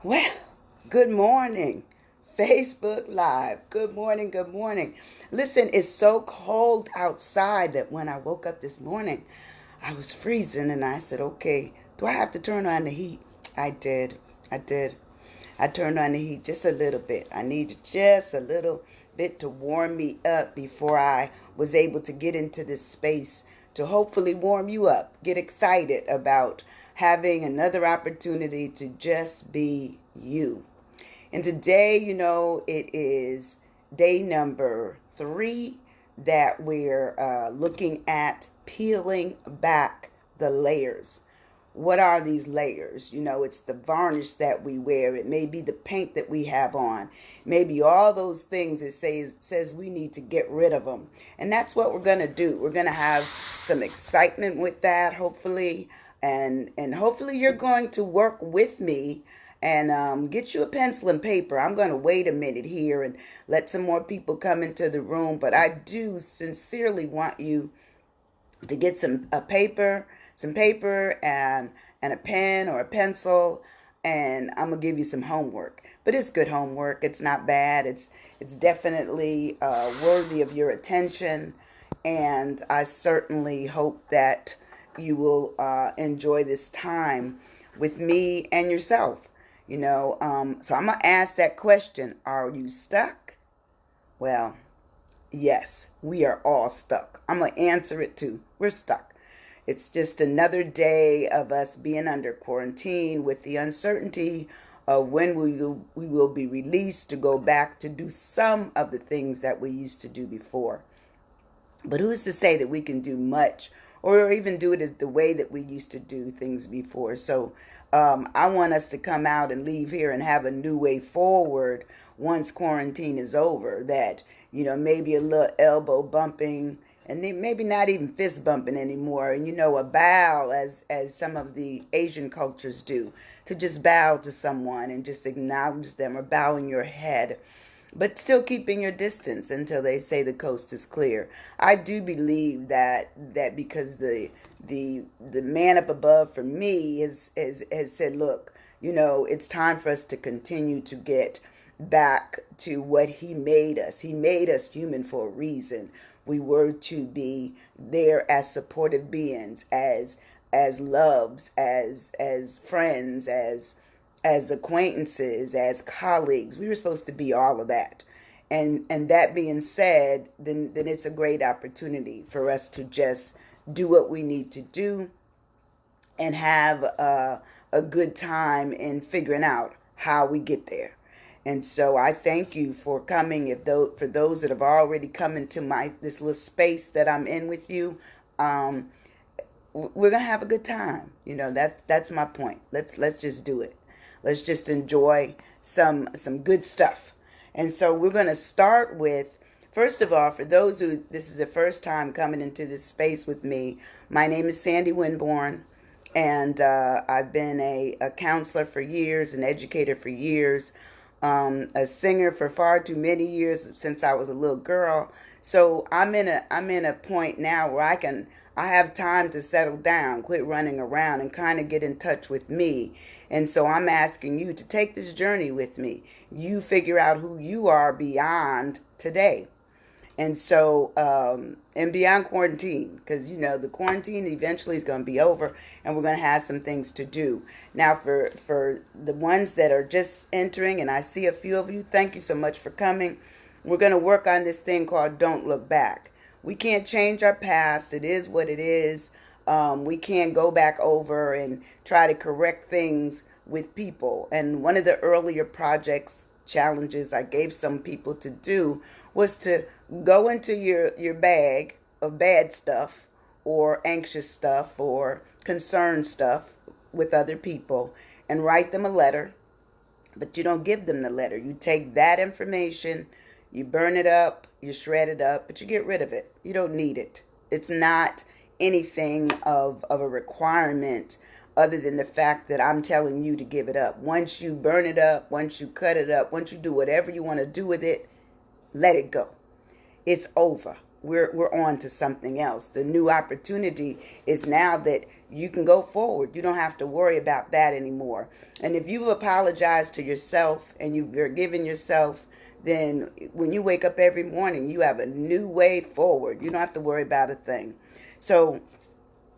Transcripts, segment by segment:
Well, good morning, Facebook Live. Good morning, good morning. Listen, it's so cold outside that when I woke up this morning, I was freezing and I said, okay, do I have to turn on the heat? I did. I did. I turned on the heat just a little bit. I needed just a little bit to warm me up before I was able to get into this space to hopefully warm you up. Get excited about having another opportunity to just be you. And today, it is day number 3 that we're looking at peeling back the layers. What are these layers? It's the varnish that we wear. It may be the paint that we have on. Maybe all those things it says we need to get rid of them. And that's what we're going to do. We're going to have some excitement with that, hopefully. And hopefully you're going to work with me and get you a pencil and paper. I'm going to wait a minute here and let some more people come into the room. But I do sincerely want you to get some paper and a pen or a pencil, and I'm gonna give you some homework. But it's good homework. It's not bad. It's definitely worthy of your attention, and I certainly hope that you will enjoy this time with me and yourself. So I'm gonna ask that question: are you stuck? Well, yes, we are all stuck. I'm going to answer it too. We're stuck. It's just another day of us being under quarantine with the uncertainty of when we will be released to go back to do some of the things that we used to do before. But who's to say that we can do much or even do it as the way that we used to do things before? So I want us to come out and leave here and have a new way forward once quarantine is over. That, maybe a little elbow bumping and then maybe not even fist bumping anymore. And, a bow as some of the Asian cultures do, to just bow to someone and just acknowledge them, or bowing your head, but still keeping your distance until they say the coast is clear. I do believe that because the man up above for me has said, look, it's time for us to continue to get back to what he made us. He made us human for a reason. We were to be there as supportive beings, as loves, as friends, as acquaintances, as colleagues. We were supposed to be all of that. And that being said, then it's a great opportunity for us to just do what we need to do and have a good time in figuring out how we get there. And so I thank you for coming. For those that have already come into this little space that I'm in with you, we're gonna have a good time. That's my point. Let's just do it. Let's just enjoy some good stuff. And so we're gonna start with, first of all, for those who this is the first time coming into this space with me, my name is Sandy Winborn, and I've been a counselor for years, an educator for years, a singer for far too many years, since I was a little girl. So I'm in a point now where I have time to settle down, quit running around, and kind of get in touch with me. And so I'm asking you to take this journey with me. You figure out who you are beyond today. And so, and beyond quarantine, because, the quarantine eventually is going to be over and we're going to have some things to do. Now, for the ones that are just entering, and I see a few of you, thank you so much for coming. We're going to work on this thing called Don't Look Back. We can't change our past. It is what it is. We can't go back over and try to correct things with people. And one of the earlier challenges I gave some people to do was to go into your bag of bad stuff or anxious stuff or concerned stuff with other people and write them a letter. But you don't give them the letter. You take that information, you burn it up, you shred it up, but you get rid of it. You don't need it. It's not anything of a requirement other than the fact that I'm telling you to give it up. Once you burn it up, once you cut it up, once you do whatever you want to do with it, let it go. It's over. we're on to something else. The new opportunity is now that you can go forward. You don't have to worry about that anymore. And if you've apologized to yourself and you've forgiven yourself, then when you wake up every morning, you have a new way forward. You don't have to worry about a thing. So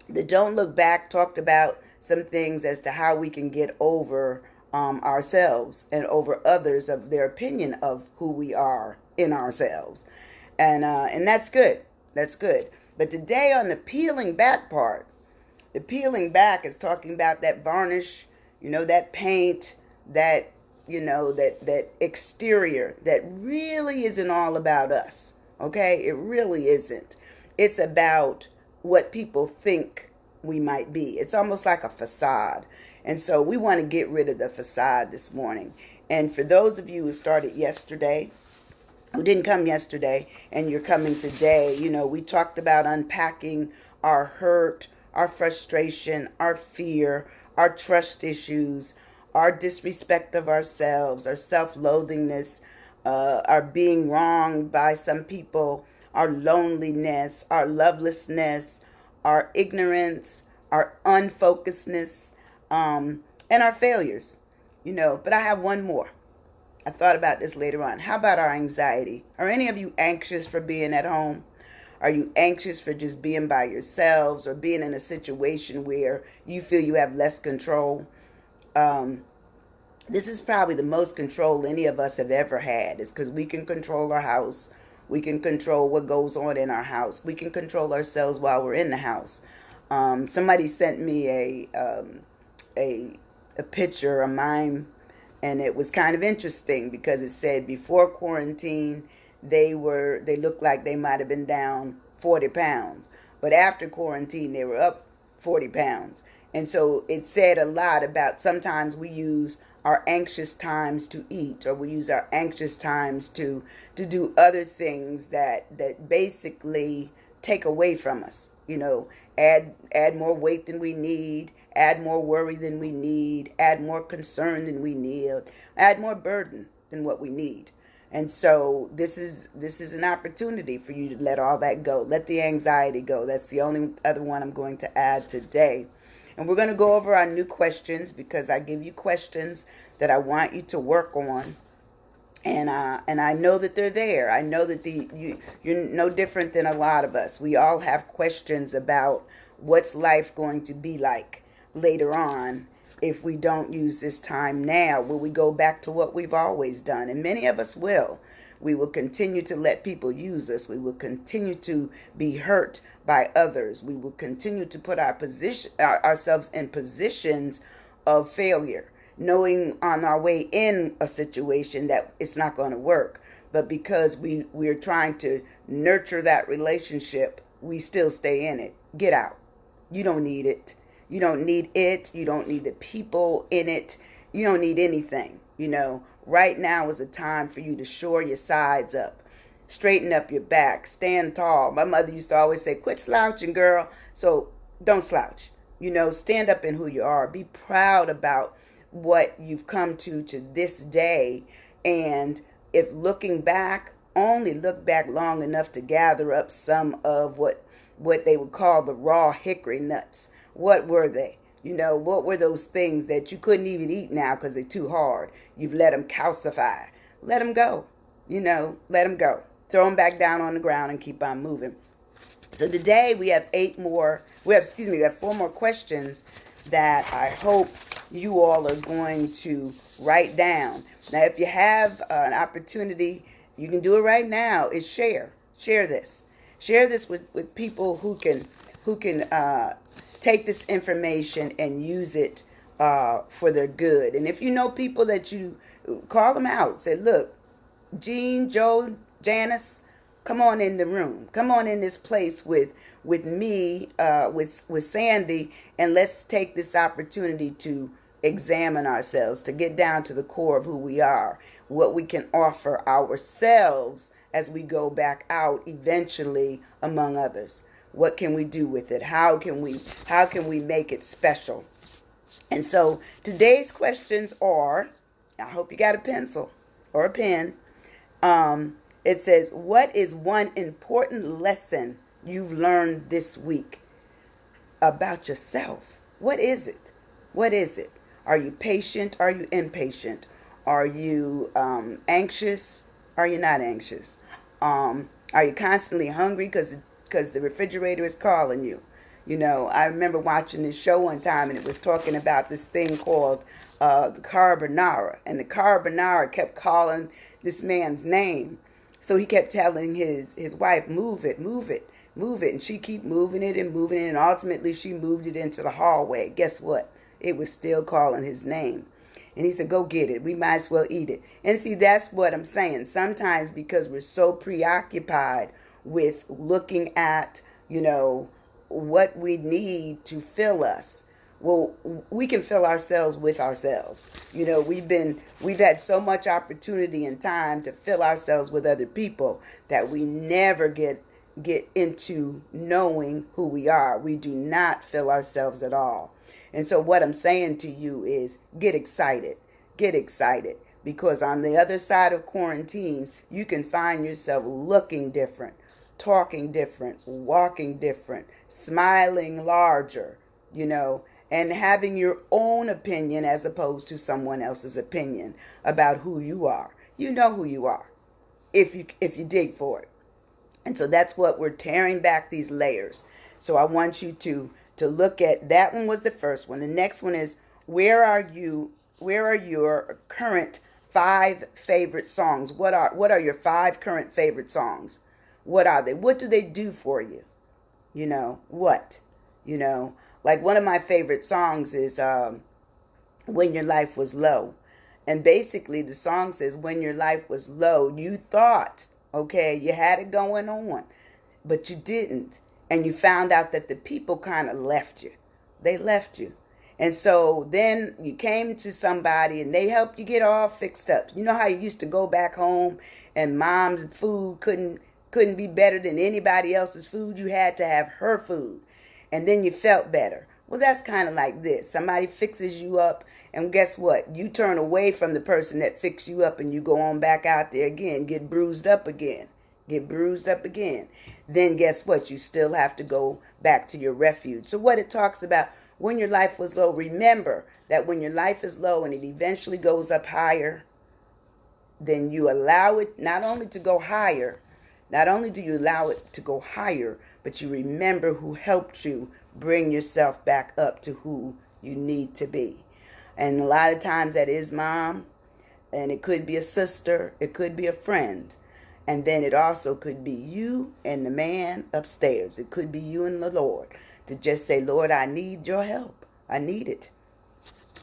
the Don't Look Back talked about some things as to how we can get over ourselves and over others of their opinion of who we are in ourselves. And that's good. That's good. But today on the peeling back part, the peeling back is talking about that varnish, that paint, that, that exterior that really isn't all about us. Okay? It really isn't. It's about what people think we might be. It's almost like a facade. And so we want to get rid of the facade this morning. And for those of you who started yesterday, who didn't come yesterday, and you're coming today, we talked about unpacking our hurt, our frustration, our fear, our trust issues, our disrespect of ourselves, our self-loathingness, our being wronged by some people, our loneliness, our lovelessness, our ignorance, our unfocusedness, and our failures. But I have one more. I thought about this later on. How about our anxiety? Are any of you anxious for being at home? Are you anxious for just being by yourselves or being in a situation where you feel you have less control? This is probably the most control any of us have ever had. It's because we can control our house. We can control what goes on in our house. We can control ourselves while we're in the house. Somebody sent me a picture, a mime, and it was kind of interesting because it said before quarantine they looked like they might have been down 40 pounds, but after quarantine they were up 40 pounds. And so it said a lot about sometimes we use our anxious times to eat, or we use our anxious times to do other things that basically take away from us. Add more weight than we need, add more worry than we need, add more concern than we need, add more burden than what we need. And so this is an opportunity for you to let all that go. Let the anxiety go. That's the only other one I'm going to add today. And we're going to go over our new questions because I give you questions that I want you to work on. And I know that they're there. I know that you're no different than a lot of us. We all have questions about what's life going to be like later on if we don't use this time now. Will we go back to what we've always done? And many of us will. We will continue to let people use us. We will continue to be hurt by others. We will continue to put ourselves in positions of failure, knowing on our way in a situation that it's not going to work. But because we're trying to nurture that relationship, we still stay in it. Get out. You don't need it. You don't need it. You don't need the people in it. You don't need anything. Right now is a time for you to shore your sides up. Straighten up your back. Stand tall. My mother used to always say, quit slouching, girl. So don't slouch. Stand up in who you are. Be proud about what you've come to this day. And if looking back, only look back long enough to gather up some of what they would call the raw hickory nuts. What were they? What were those things that you couldn't even eat now because they're too hard? You've let them calcify. Let them go. Let them go. Throw them back down on the ground and keep on moving. So today we have we have 4 more questions that I hope you all are going to write down. Now, if you have an opportunity, you can do it right now, is share this. Share this with people who can take this information and use it for their good. And if you know people that you call them out, say, look, Jean, Joe, Janice, come on in the room. Come on in this place with me, with Sandy, and let's take this opportunity to examine ourselves, to get down to the core of who we are, what we can offer ourselves as we go back out eventually among others. What can we do with it? How can we make it special? And so today's questions are, I hope you got a pencil or a pen. It says, what is one important lesson you've learned this week about yourself? What is it? What is it? Are you patient? Are you impatient? Are you anxious? Are you not anxious? Are you constantly hungry because the refrigerator is calling you? You know, I remember watching this show one time, and it was talking about this thing called the carbonara, and the carbonara kept calling this man's name. So he kept telling his wife, move it, move it, move it. And she kept moving it and moving it. And ultimately she moved it into the hallway. Guess what? It was still calling his name. And he said, go get it. We might as well eat it. And see, that's what I'm saying. Sometimes because we're so preoccupied with looking at, you know, what we need to fill us. Well, we can fill ourselves with ourselves. You know, we've had so much opportunity and time to fill ourselves with other people that we never get into knowing who we are. We do not fill ourselves at all. And so what I'm saying to you is get excited. Get excited, because on the other side of quarantine, you can find yourself looking different, talking different, walking different, smiling larger, you know, and having your own opinion as opposed to someone else's opinion about who you are. You know who you are if you dig for it. And so that's what we're tearing back these layers. So I want you to look at that. One was the first one. The next one is, where are your current 5 favorite songs? What are your 5 current favorite songs? What are they? What do they do for you? You know, what? You know, like one of my favorite songs is When Your Life Was Low. And basically the song says, when your life was low, you thought, okay, you had it going on, but you didn't. And you found out that the people kind of left you. They left you. And so then you came to somebody and they helped you get all fixed up. You know how you used to go back home and mom's food couldn't be better than anybody else's food? You had to have her food. And then you felt better. Well, that's kind of like this. Somebody fixes you up, and guess what? You turn away from the person that fixed you up and you go on back out there again, get bruised up again. Get bruised up again. Then guess what? You still have to go back to your refuge. So what it talks about, when your life was low, remember that when your life is low and it eventually goes up higher, then you allow it not only to go higher, not only do you allow it to go higher, but you remember who helped you bring yourself back up to who you need to be. And a lot of times that is mom, and it could be a sister, it could be a friend. And then it also could be you and the man upstairs. It could be you and the Lord, to just say, Lord, I need your help. I need it.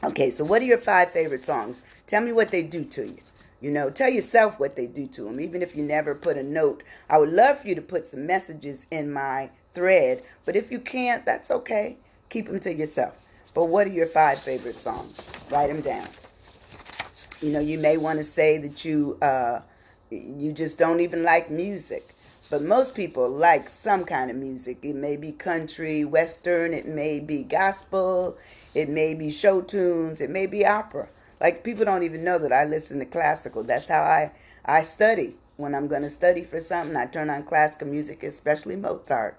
Okay, so what are your 5 favorite songs? Tell me what they do to you. You know, tell yourself what they do to them, even if you never put a note. I would love for you to put some messages in my thread, but if you can't, that's okay. Keep them to yourself. But what are your 5 favorite songs? Write them down. You know, you may want to say that you just don't even like music. But most people like some kind of music. It may be country, western, it may be gospel, it may be show tunes, it may be opera. Like, people don't even know that I listen to classical. That's how I study. When I'm going to study for something, I turn on classical music, especially Mozart.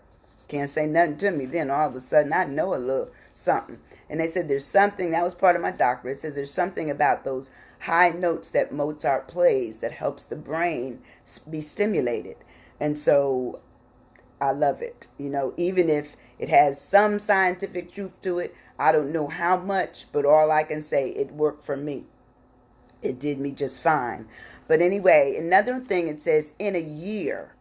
Can't say nothing to me. Then all of a sudden, I know a little something. And they said there's something, that was part of my doctorate, it says there's something about those high notes that Mozart plays that helps the brain be stimulated. And so I love it. You know, even if it has some scientific truth to it, I don't know how much, but all I can say, it worked for me. It did me just fine. But anyway, another thing, it says, in a year,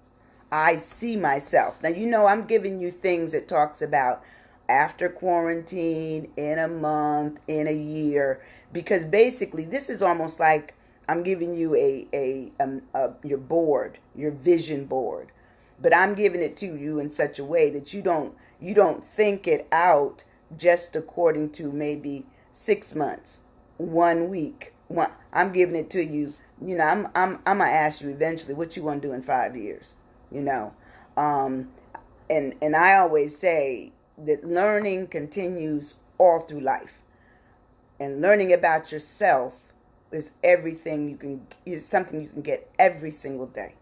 I see myself. Now, you know, I'm giving you things that talks about after quarantine, in a month, in a year, because basically this is almost like I'm giving you your board, your vision board, but I'm giving it to you in such a way that you don't think it out just according to maybe 6 months, 1 week. I'm giving it to you. You know, I'm gonna ask you eventually what you want to do in 5 years. You know, and I always say that learning continues all through life, and learning about yourself is everything is something you can get every single day.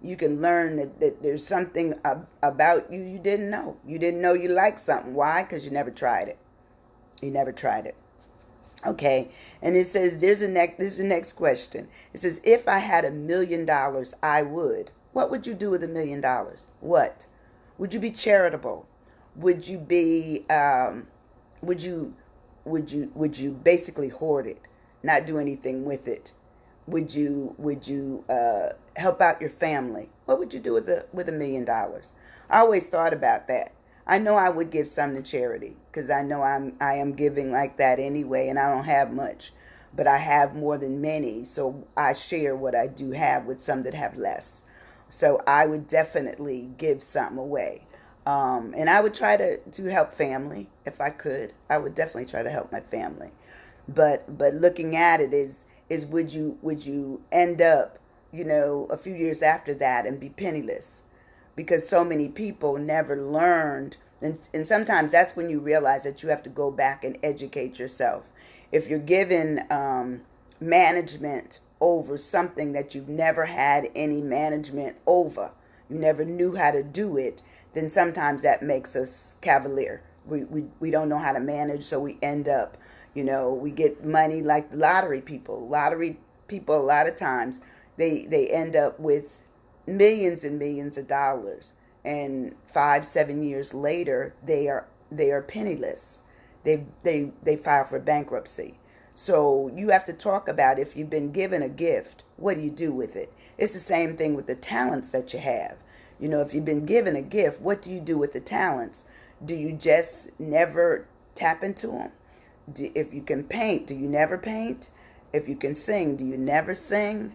You can learn that there's something about you you didn't know. You didn't know you liked something. Why? Because you never tried it. You never tried it. Okay, and it says there's the next question. It says, if I had $1 million, I would. What would you do with $1 million? What? Would you be charitable? Would you be would you would you basically hoard it, not do anything with it? Would you help out your family? What would you do with $1 million? I always thought about that. I know I would give some to charity because I know I am giving like that anyway, and I don't have much, but I have more than many, so I share what I do have with some that have less. So I would definitely give some away, and I would try to help family if I could. I would definitely try to help my family, but looking at it is would you end up, a few years after that and be penniless? Because so many people never learned. And sometimes that's when you realize that you have to go back and educate yourself. If you're given management over something that you've never had any management over, you never knew how to do it, then sometimes that makes us cavalier. We don't know how to manage, so we end up, we get money like the lottery people. Lottery people, a lot of times, they end up with millions and millions of dollars, and 5-7 years later they are penniless. They file for bankruptcy. So you have to talk about, if you've been given a gift, what do you do with it? It's the same thing with the talents that you have. If you've been given a gift, what do you do with the talents? Do you just never tap into them? If you can paint, do you never paint? If you can sing, do you never sing?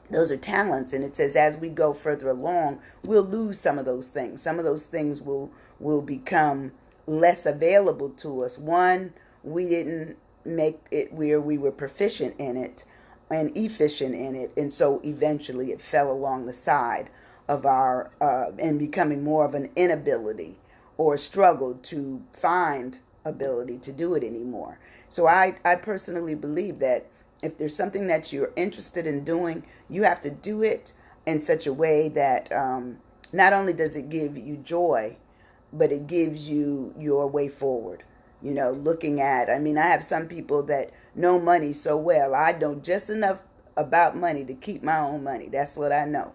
Those are talents, and it says as we go further along, we'll lose some of those things. Some of those things will become less available to us. One, we didn't make it where we were proficient in it and efficient in it, and so eventually it fell along the side of our and becoming more of an inability or struggle to find ability to do it anymore. So I personally believe that if there's something that you're interested in doing, you have to do it in such a way that not only does it give you joy, but it gives you your way forward. Looking at, I have some people that know money so well. I know just enough about money to keep my own money. That's what I know.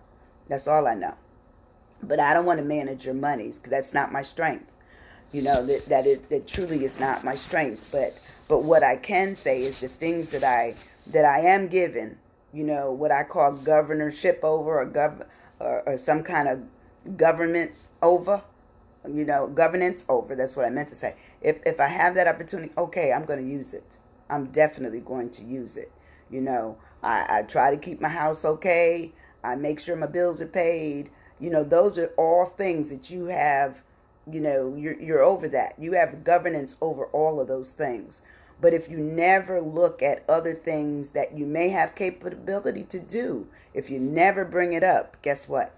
That's all I know. But I don't want to manage your monies because that's not my strength. That truly is not my strength. But what I can say is the things that I am given, what I call governorship over, or some kind of government over, governance over. That's what I meant to say. If I have that opportunity, okay, I'm going to use it. I'm definitely going to use it. I try to keep my house okay. I make sure my bills are paid. Those are all things that you have. You're over that. You have governance over all of those things. But if you never look at other things that you may have capability to do, if you never bring it up, guess what?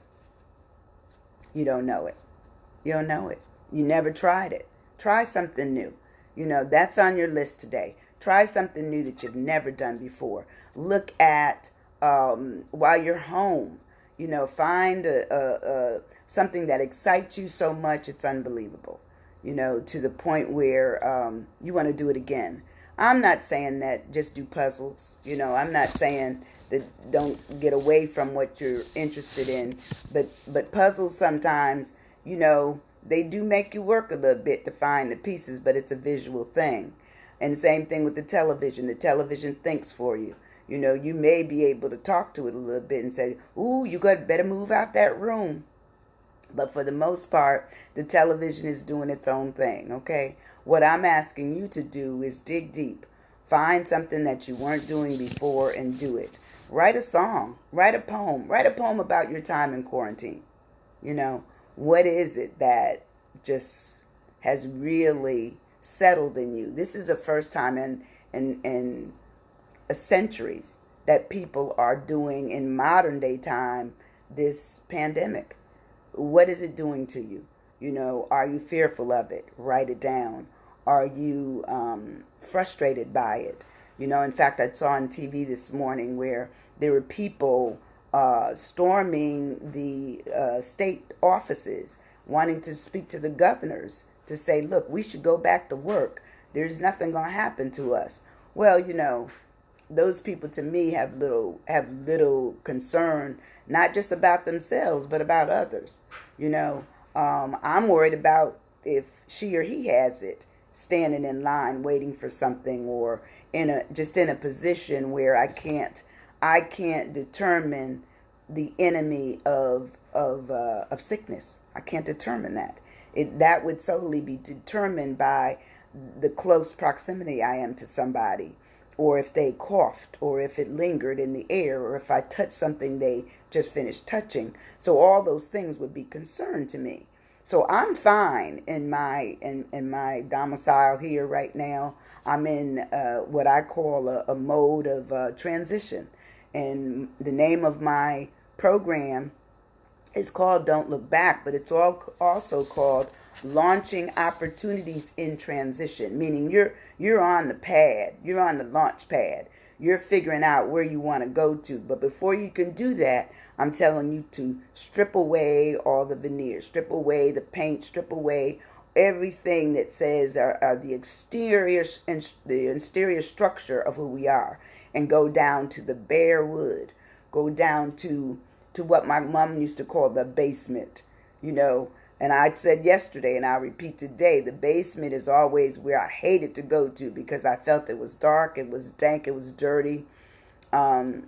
You don't know it. You don't know it. You never tried it. Try something new. That's on your list today. Try something new that you've never done before. Look at, while you're home, find something that excites you so much it's unbelievable, to the point where you want to do it again. I'm not saying that just do puzzles. I'm not saying that don't get away from what you're interested in. But puzzles sometimes, they do make you work a little bit to find the pieces, but it's a visual thing. And same thing with the television. The television thinks for you. You may be able to talk to it a little bit and say, ooh, you got better move out that room. But for the most part, the television is doing its own thing, okay? What I'm asking you to do is dig deep. Find something that you weren't doing before and do it. Write a song. Write a poem. Write a poem about your time in quarantine. What is it that just has really settled in you? This is the first time in centuries that people are doing in modern day time this pandemic. What is it doing to you? Are you fearful of it? Write it down. Are you frustrated by it? In fact, I saw on TV this morning where there were people storming the state offices, wanting to speak to the governors to say, look, we should go back to work. There's nothing going to happen to us. Well, those people to me have little concern, not just about themselves, but about others. I'm worried about if she or he has it, standing in line waiting for something, or in a position where I can't determine the enemy of sickness. I can't determine that. That would solely be determined by the close proximity I am to somebody, or if they coughed, or if it lingered in the air, or if I touched something they just finished touching. So all those things would be concern to me. So I'm fine in my domicile here right now. I'm in what I call a mode of transition, and the name of my program is called Don't Look Back, but it's also called Launching Opportunities in Transition, meaning you're on the pad, you're on the launch pad, you're figuring out where you want to go to. But before you can do that, I'm telling you to strip away all the veneer, strip away the paint, strip away everything that says are the exterior and the exterior structure of who we are, and go down to the bare wood, go down to what my mom used to call the basement, And I said yesterday, and I'll repeat today, the basement is always where I hated to go to, because I felt it was dark, it was dank, it was dirty, and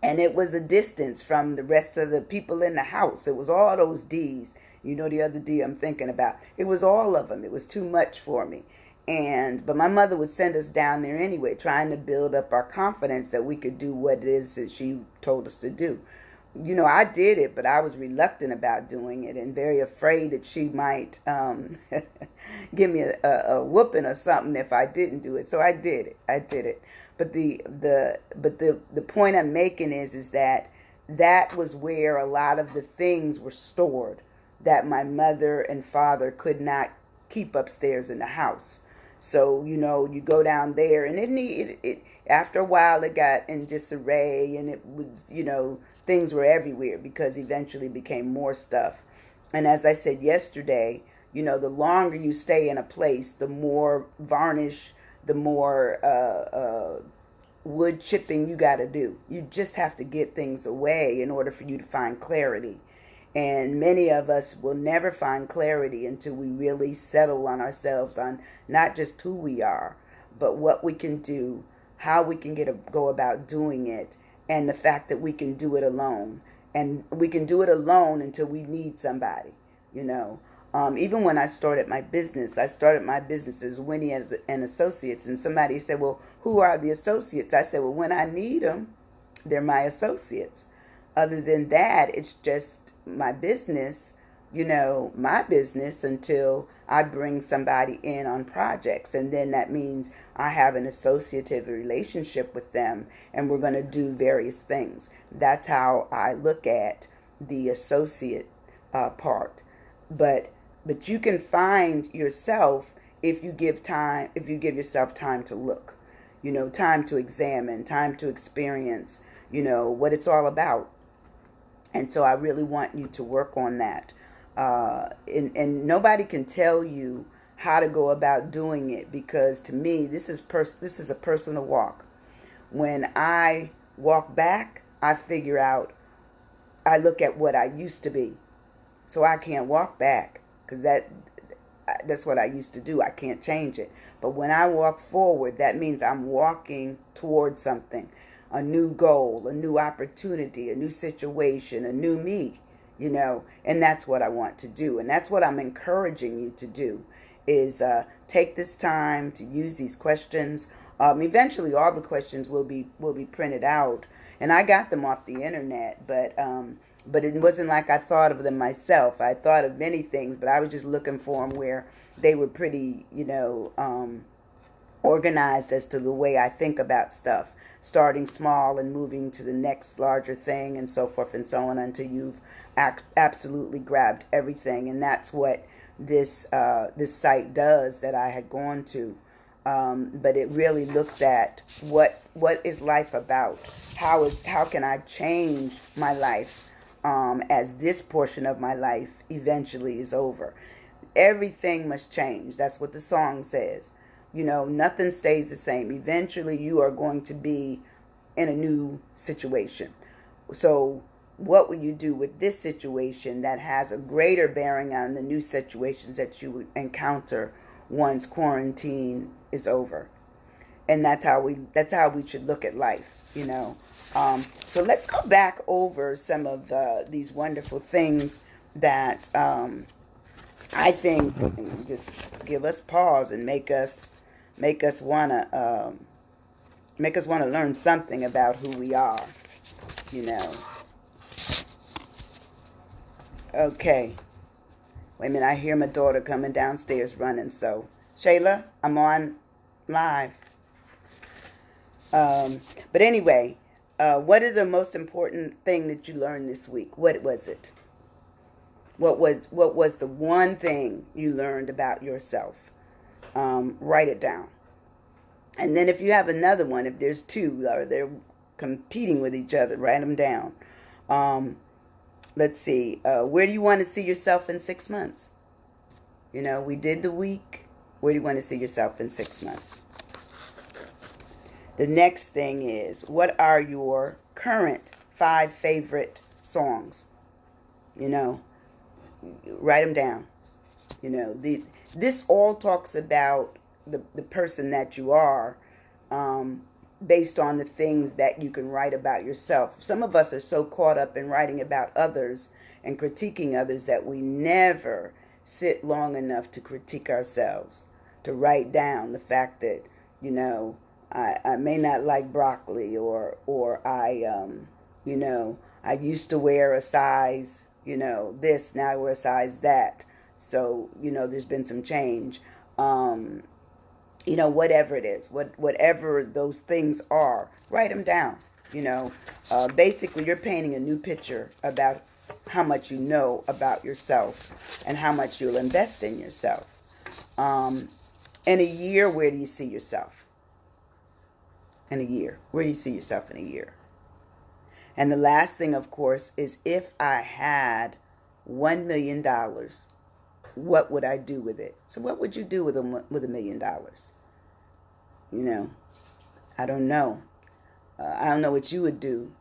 it was a distance from the rest of the people in the house. It was all those D's. The other D I'm thinking about. It was all of them. It was too much for me. But my mother would send us down there anyway, trying to build up our confidence that we could do what it is that she told us to do. I did it, but I was reluctant about doing it and very afraid that she might give me a whooping or something if I didn't do it. So I did it. But the point I'm making is that was where a lot of the things were stored that my mother and father could not keep upstairs in the house. So, you go down there, and it after a while it got in disarray, and it was, things were everywhere, because eventually became more stuff. And as I said yesterday, the longer you stay in a place, the more varnish, the more wood chipping you got to do. You just have to get things away in order for you to find clarity. And many of us will never find clarity until we really settle on ourselves, on not just who we are, but what we can do, how we can go about doing it, and the fact that we can do it alone. And we can do it alone until we need somebody, Even when I started my business as Winnie and Associates, and somebody said, well, who are the associates? I said, well, when I need them, they're my associates. Other than that, it's just my business, until I bring somebody in on projects. And then that means I have an associative relationship with them, and we're going to do various things. That's how I look at the associate part. But you can find yourself if you give yourself time to look, time to examine, time to experience, what it's all about. And so I really want you to work on that. And nobody can tell you how to go about doing it, because to me, this is a personal walk. When I walk back, I look at what I used to be. So I can't walk back, because that's what I used to do. I can't change it. But when I walk forward, that means I'm walking towards something. A new goal, a new opportunity, a new situation, a new me, and that's what I want to do. And that's what I'm encouraging you to do, is take this time to use these questions. Eventually all the questions will be printed out, and I got them off the internet, but it wasn't like I thought of them myself. I thought of many things, but I was just looking for them where they were pretty, organized as to the way I think about stuff. Starting small and moving to the next larger thing, and so forth and so on, until you've absolutely grabbed everything. And that's what this site does that I had gone to. But it really looks at what is life about? How can I change my life as this portion of my life eventually is over? Everything must change. That's what the song says. Nothing stays the same. Eventually, you are going to be in a new situation. So, what will you do with this situation that has a greater bearing on the new situations that you encounter once quarantine is over? And that's how we should look at life. So let's go back over some of these wonderful things that I think just give us pause and make us wanna learn something about who we are. You know. Okay. Wait a minute. I hear my daughter coming downstairs running. So Shayla, I'm on live. But anyway, what is the most important thing that you learned this week? What was it? What was the one thing you learned about yourself? Write it down. And then if you have another one, if there's two or they're competing with each other, write them down. Let's see. Where do you want to see yourself in 6 months? We did the week. Where do you want to see yourself in 6 months? The next thing is, what are your current 5 favorite songs? Write them down. This all talks about the person that you are, based on the things that you can write about yourself. Some of us are so caught up in writing about others and critiquing others that we never sit long enough to critique ourselves, to write down the fact that, I may not like broccoli, or I used to wear a size, this, now I wear a size that. So, there's been some change. Whatever it is, whatever those things are, write them down. Basically, you're painting a new picture about how much you know about yourself and how much you'll invest in yourself. In a year, where do you see yourself? In a year, where do you see yourself in a year? And the last thing, of course, is if I had $1 million, what would I do with it? So what would you do with $1 million? I don't know. I don't know what you would do,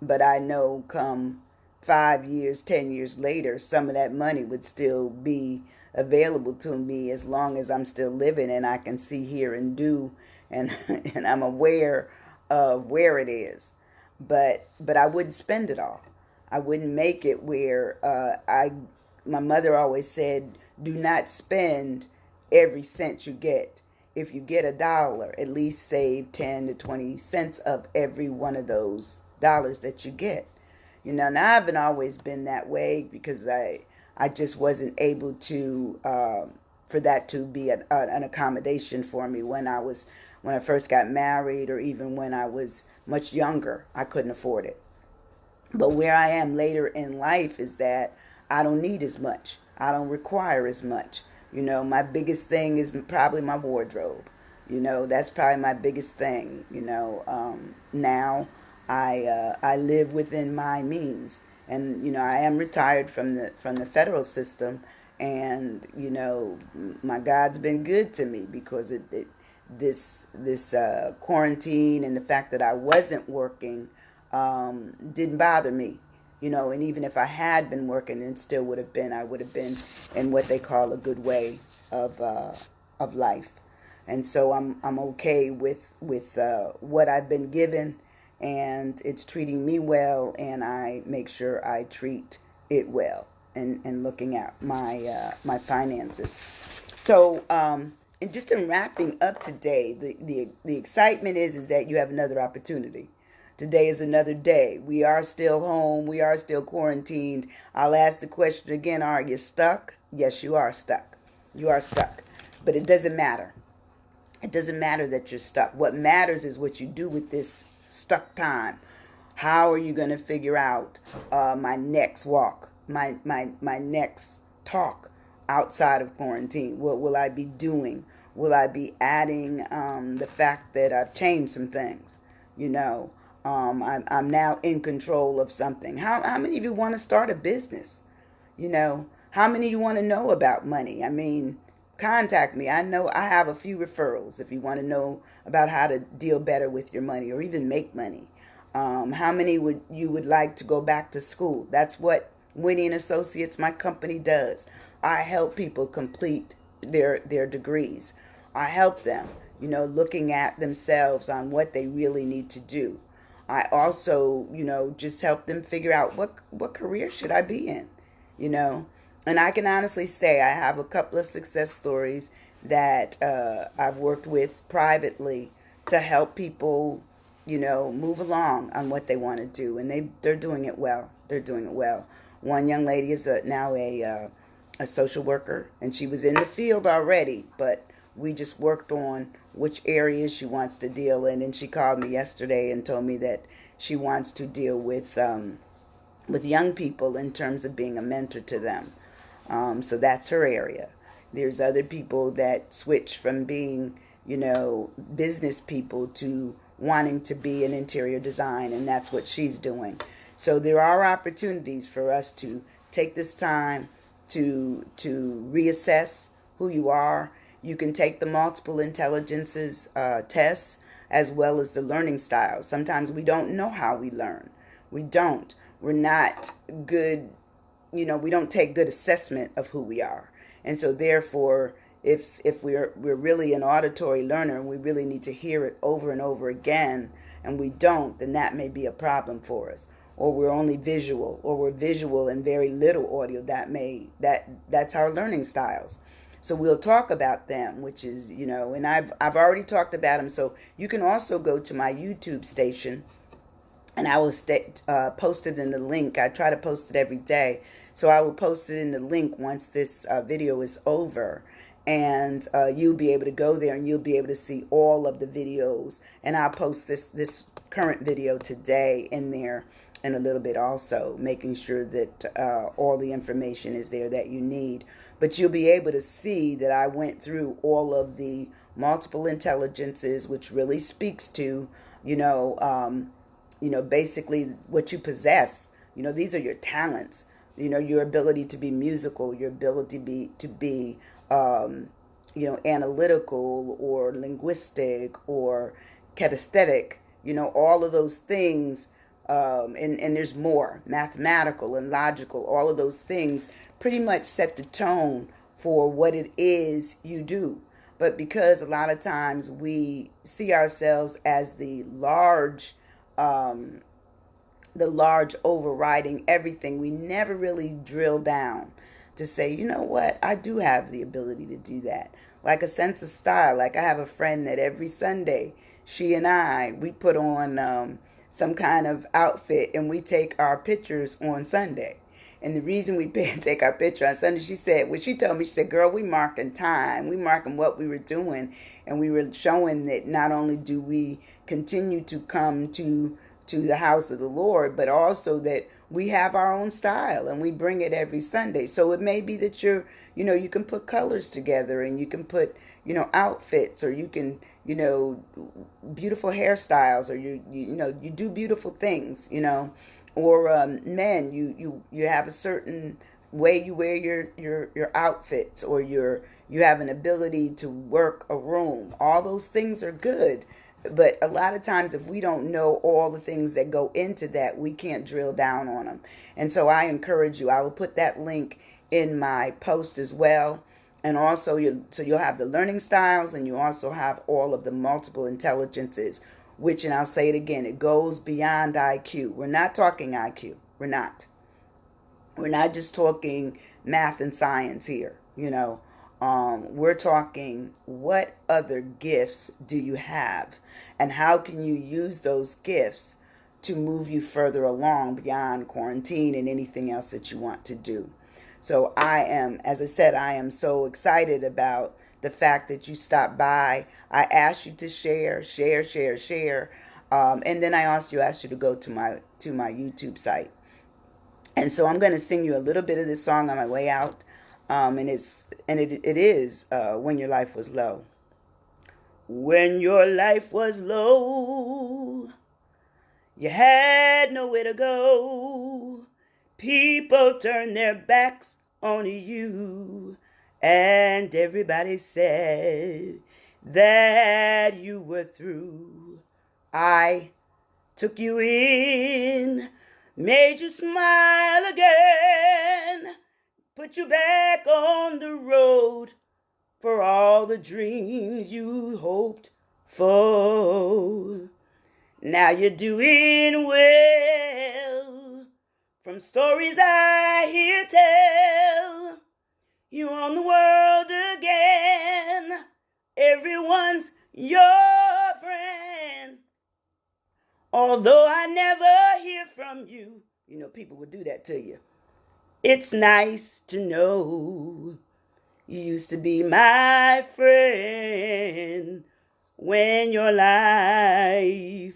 but I know come 5 years, 10 years later, some of that money would still be available to me as long as I'm still living and I can see, hear, and do, and and I'm aware of where it is. But I wouldn't spend it all. I wouldn't make it where my mother always said, do not spend every cent you get. If you get $1, at least save 10 to 20 cents of every one of those dollars that you get. Now I haven't always been that way because I just wasn't able to, for that to be an accommodation for me when I first got married, or even when I was much younger. I couldn't afford it. But where I am later in life is that I don't need as much. I don't require as much. My biggest thing is probably my wardrobe. That's probably my biggest thing. Now I live within my means, and I am retired from the federal system, and my God's been good to me because this quarantine and the fact that I wasn't working didn't bother me. And even if I had been working, it still I would have been in what they call a good way of life. And so I'm okay with what I've been given, and it's treating me well, and I make sure I treat it well, and looking at my finances. So and just in wrapping up today, the excitement is that you have another opportunity. Today is another day. We are still home. We are still quarantined. I'll ask the question again, are you stuck? Yes, you are stuck. You are stuck. But it doesn't matter. It doesn't matter that you're stuck. What matters is what you do with this stuck time. How are you going to figure out my next walk, my next talk outside of quarantine? What will I be doing? Will I be adding the fact that I've changed some things? You know, I'm now in control of something. How many of you want to start a business? You know, how many of you want to know about money? I mean, contact me. I know I have a few referrals if you want to know about how to deal better with your money or even make money. How many would like to go back to school? That's what Winnie and Associates, my company, does. I help people complete their degrees. I help them, looking at themselves on what they really need to do. I also, just help them figure out what career should I be in, you know. And I can honestly say I have a couple of success stories that I've worked with privately to help people, move along on what they want to do, and they're doing it well. They're doing it well. One young lady is now a social worker, and she was in the field already, but we just worked on which areas she wants to deal in. And she called me yesterday and told me that she wants to deal with young people in terms of being a mentor to them. So that's her area. There's other people that switch from being, business people to wanting to be in interior design, and that's what she's doing. So there are opportunities for us to take this time to reassess who you are. You can take the multiple intelligences tests as well as the learning styles. Sometimes we don't know how we learn. We don't. We're not good, we don't take good assessment of who we are. And so therefore, if we're really an auditory learner and we really need to hear it over and over again and we don't, then that may be a problem for us. Or we're only visual, or we're visual and very little audio. That's our learning styles. So we'll talk about them, which is, and I've already talked about them. So you can also go to my YouTube station, and I will post it in the link. I try to post it every day. So I will post it in the link once this video is over. And you'll be able to go there and you'll be able to see all of the videos. And I'll post this current video today in there in a little bit also, making sure that all the information is there that you need. But you'll be able to see that I went through all of the multiple intelligences, which really speaks to, basically what you possess. These are your talents. Your ability to be musical, your ability to be analytical or linguistic or kinesthetic. All of those things. And there's more, mathematical and logical. All of those things pretty much set the tone for what it is you do. But because a lot of times we see ourselves as the large overriding everything, we never really drill down to say, you know what, I do have the ability to do that. Like a sense of style. Like I have a friend that every Sunday, she and we put on some kind of outfit and we take our pictures on Sunday. And the reason we take our picture on Sunday, she told me, she said, girl, we marking time. We marking what we were doing. And we were showing that not only do we continue to come to the house of the Lord, but also that we have our own style and we bring it every Sunday. So it may be that you can put colors together and you can put, outfits, or you can, beautiful hairstyles, or you do beautiful things, or men, you have a certain way you wear your outfits, or you have an ability to work a room. All those things are good. But a lot of times, if we don't know all the things that go into that, we can't drill down on them. And so I encourage you. I will put that link in my post as well. And also, you'll have the learning styles, and you also have all of the multiple intelligences, which, and I'll say it again, it goes beyond IQ. We're not talking IQ. We're not. We're not just talking math and science here, We're talking, what other gifts do you have? And how can you use those gifts to move you further along beyond quarantine and anything else that you want to do? So as I said, I am so excited about the fact that you stopped by. I asked you to share. And then I also asked you to go to my YouTube site. And so I'm going to sing you a little bit of this song on my way out. And it is When Your Life Was Low. When your life was low, you had nowhere to go. People turned their backs on you, and everybody said that you were through. I took you in, made you smile again, put you back on the road for all the dreams you hoped for. Now you're doing well. From stories I hear tell, you own the world again. Everyone's your friend. Although I never hear from you, people would do that to you. It's nice to know you used to be my friend when your life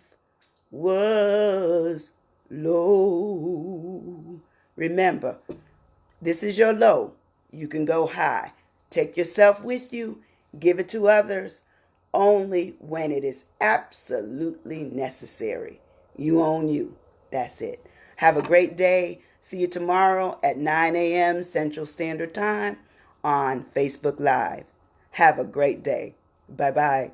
was low. Remember, this is your low. You can go high. Take yourself with you. Give it to others only when it is absolutely necessary. You own you. That's it. Have a great day. See you tomorrow at 9 a.m. Central Standard Time on Facebook Live. Have a great day. Bye-bye.